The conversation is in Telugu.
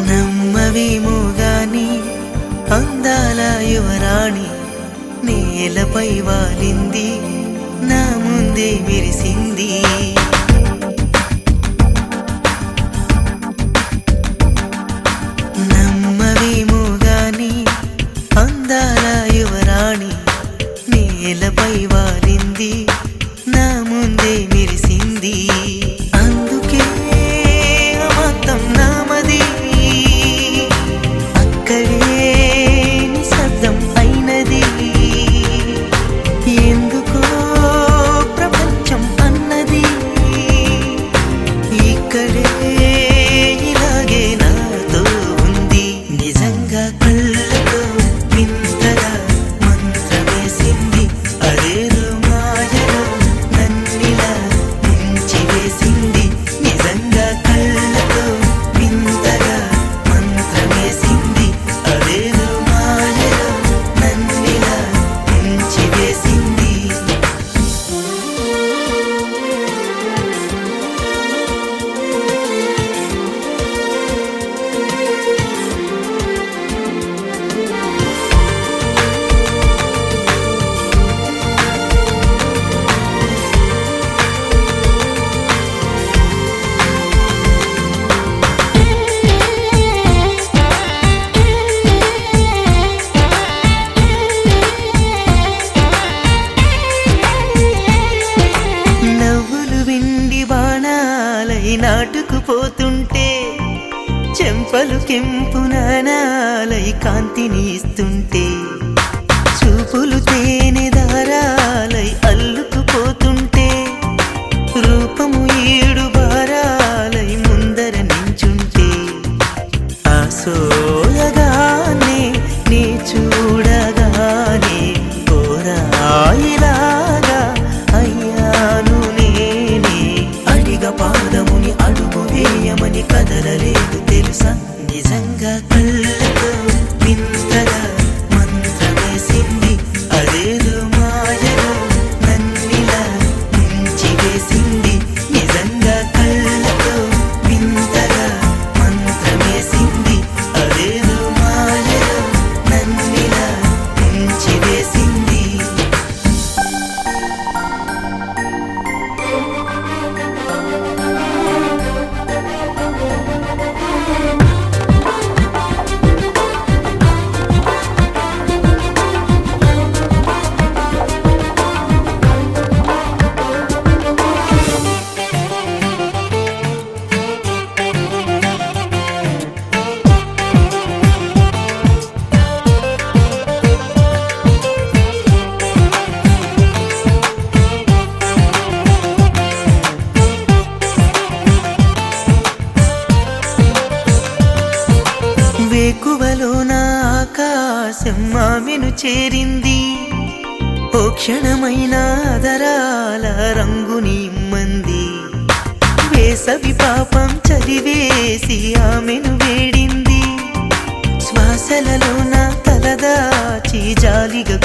నమ్మవేమో గాని అందాల యువరాణి నేలపై వాలింది, నా ముందే మెరిసింది. నమ్మవేమో గాని అందాల యువరాణి నేలపై వాలింది, నా ముందే మెరిసింది. అందుకే మొత్తం నామది, అక్కడే నిశ్శబ్దం అయినది. ఎందుకో ప్రపంచం అన్నది ఇక్కడే ఇలాగే నాతో ఉంది. నిజంగా కళ్ళతో వింతగా మంత్రమేసింది, అదేదో మాయలో నన్నిలా ముంచివేసింది. నిజంగా కళ్ళతో వింతగా మంత్రమేసింది, అదేదో మాయలో నన్నిలా ముంచివేసింది. నవ్వులు వెండి బాణాలై నాటుకుపోతుంటే, చెంపలు కెంపు నాణాలై కాంతిని ఇస్తుంటే, చూపులు తేనె దారాలై అల్లుకుపోతుంటే, రూపము ఏడు బారాలై ముందర నించుంటే, ఆ సోయగానే నీ చూడగానే కోరాయిలాగా అయ్యాను నేనే. అడిగ పాదముని అడుగు వేయమని కదలలేదు తెలుసా. నిజంగా కళ్ళతో వింతగా మంత్రమేసింది, అదేదో మాయలో నన్నిలా ముంచివేసింది. నిజంగా కళ్ళతో వింతగా మంత్రమేసింది, అదేదో మాయలో నన్నిలా ముంచివేసింది. వేకువలో నా ఆకాశం ఆమెను చేరింది, ఓ క్షణమైన ఆదరాల రంగుని ఇమ్మంది. వేసవి పాపం చలివేసి ఆమెను వేడింది, శ్వాసలలో నా తలదాచి జాలిగా